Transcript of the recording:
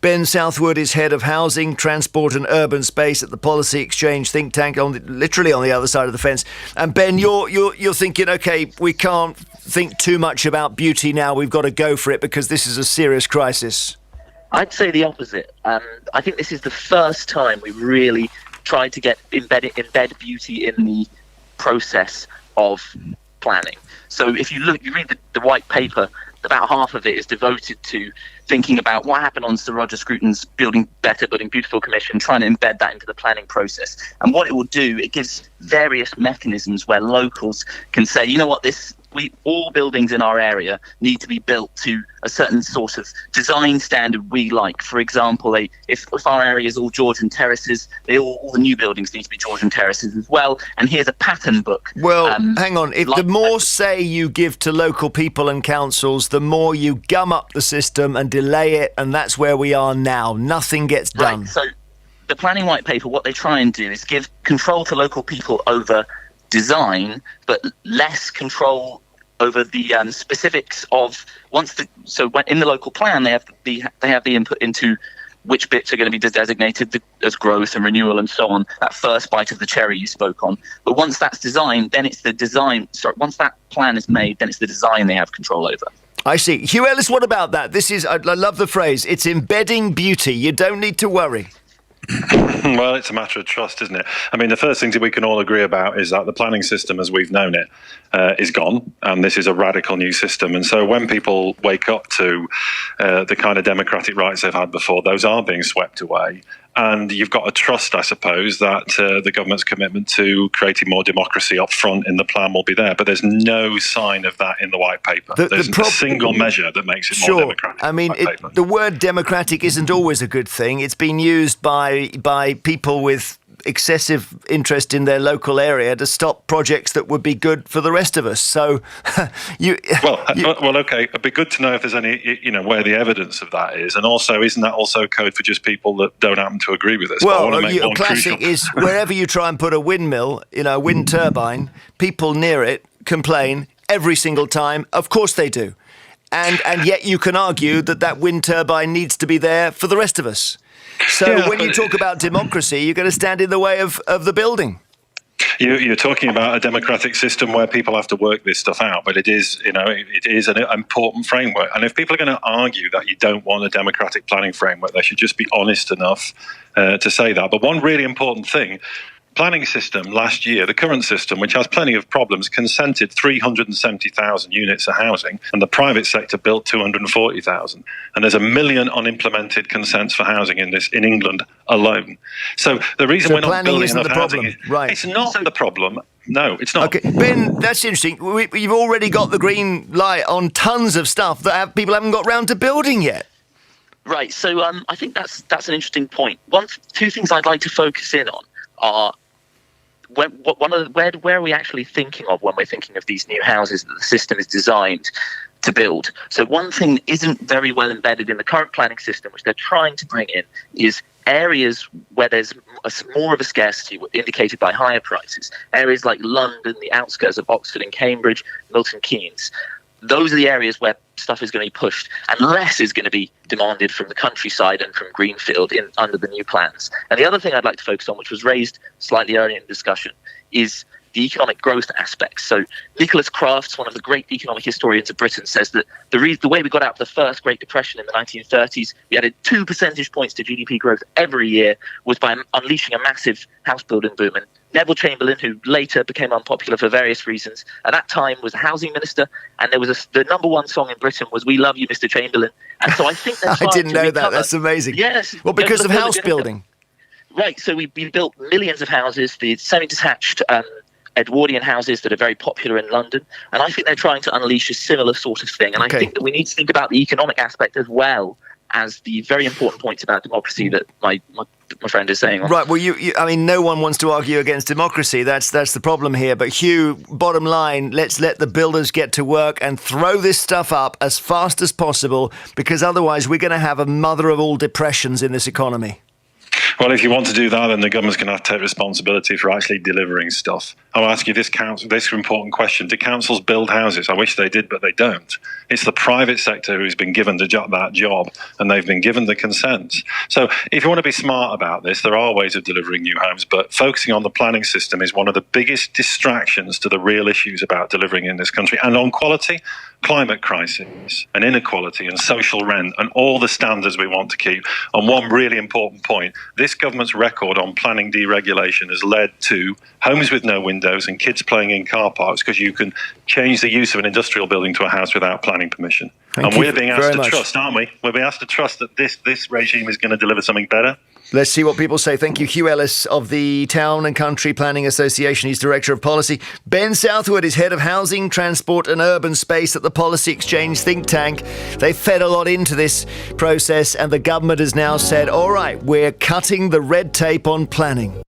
Ben Southwood is head of housing, transport and urban space at the Policy Exchange think tank, literally on the other side of the fence. And Ben, you're thinking, OK, we can't think too much about beauty now. We've got to go for it because this is a serious crisis. I'd say the opposite. I think this is the first time we really tried to embed beauty in the process of planning. So if you read the white paper, about half of it is devoted to thinking about what happened on Sir Roger Scruton's Building Better, Building Beautiful Commission, trying to embed that into the planning process. And what it will do, it gives various mechanisms where locals can say, you know what, all buildings in our area need to be built to a certain sort of design standard we like. For example, if our area is all Georgian terraces, all the new buildings need to be Georgian terraces as well. And here's a pattern book. Well, hang on. The more say you give to local people and councils, the more you gum up the system and delay it. And that's where we are now. Nothing gets done. Right, so the planning white paper, what they try and do is give control to local people over design, but less control over the specifics of when in the local plan they have the input into which bits are going to be designated as growth and renewal and so on. That first bite of the cherry you spoke on. But once that's designed, then it's the design. Sorry, once that plan is made, then it's the design they have control over. I see. Hugh Ellis, what about that? I love the phrase. It's embedding beauty. You don't need to worry. Well, it's a matter of trust, isn't it? I mean, the first thing that we can all agree about is that the planning system as we've known it is gone, and this is a radical new system. And so when people wake up to the kind of democratic rights they've had before, those are being swept away. And you've got to trust, I suppose, that the government's commitment to creating more democracy up front in the plan will be there. But there's no sign of that in the white paper. There's a single measure that makes it more democratic. I mean, the word democratic isn't always a good thing. It's been used by people with excessive interest in their local area to stop projects that would be good for the rest of us. So, okay, it'd be good to know if there's any, where the evidence of that is, and also isn't that also code for just people that don't happen to agree with us? Well, a classic is wherever you try and put a windmill, a wind turbine, people near it complain every single time. Of course they do, and yet you can argue that wind turbine needs to be there for the rest of us. So when you talk about democracy, you're going to stand in the way of the building. You're talking about a democratic system where people have to work this stuff out, but it is an important framework. And if people are going to argue that you don't want a democratic planning framework, they should just be honest enough to say that. But one really important thing, planning system last year, the current system, which has plenty of problems, consented 370,000 units of housing, and the private sector built 240,000. And there's 1 million unimplemented consents for housing in England alone. So the reason we're not building enough housing, right? It's not the problem. No, it's not. Okay, Ben, that's interesting. You've already got the green light on tons of stuff that people haven't got round to building yet. Right. So I think that's an interesting point. Two things I'd like to focus in on are where are we actually thinking of when we're thinking of these new houses that the system is designed to build? So one thing that isn't very well embedded in the current planning system, which they're trying to bring in, is areas where there's more of a scarcity indicated by higher prices. Areas like London, the outskirts of Oxford and Cambridge, Milton Keynes. Those are the areas where stuff is going to be pushed, and less is going to be demanded from the countryside and from Greenfield under the new plans. And the other thing I'd like to focus on, which was raised slightly earlier in the discussion, is the economic growth aspects. So Nicholas Crafts, one of the great economic historians of Britain, says that the way we got out of the first Great Depression in the 1930s, we added 2 percentage points to GDP growth every year, was by unleashing a massive house building boom. And Neville Chamberlain, who later became unpopular for various reasons, at that time was a housing minister, and there was the number one song in Britain was "We Love You, Mr. Chamberlain." And so I think that's I didn't know that. That's amazing. Yes. Well, because of house building. Right. So we built millions of houses, the semi-detached Edwardian houses that are very popular in London, and I think they're trying to unleash a similar sort of thing. And I think that we need to think about the economic aspect as well as the very important points about democracy that my friend is saying. Right. Well, I mean, no one wants to argue against democracy. That's the problem here. But Hugh, bottom line, let's let the builders get to work and throw this stuff up as fast as possible, because otherwise we're going to have a mother of all depressions in this economy. Well, if you want to do that, then the government's going to have to take responsibility for actually delivering stuff. I'll ask you this important question. Do councils build houses? I wish they did, but they don't. It's the private sector who's been given that job, and they've been given the consent. So if you want to be smart about this, there are ways of delivering new homes, but focusing on the planning system is one of the biggest distractions to the real issues about delivering in this country. And on quality, climate crisis and inequality and social rent and all the standards we want to keep. And one really important point, this government's record on planning deregulation has led to homes with no windows and kids playing in car parks because you can change the use of an industrial building to a house without planning permission. And we're being asked to trust, aren't we? We're being asked to trust that this regime is going to deliver something better. Let's see what people say. Thank you, Hugh Ellis of the Town and Country Planning Association. He's Director of Policy. Ben Southwood is Head of Housing, Transport and Urban Space at the Policy Exchange think tank. They fed a lot into this process and the government has now said, all right, we're cutting the red tape on planning.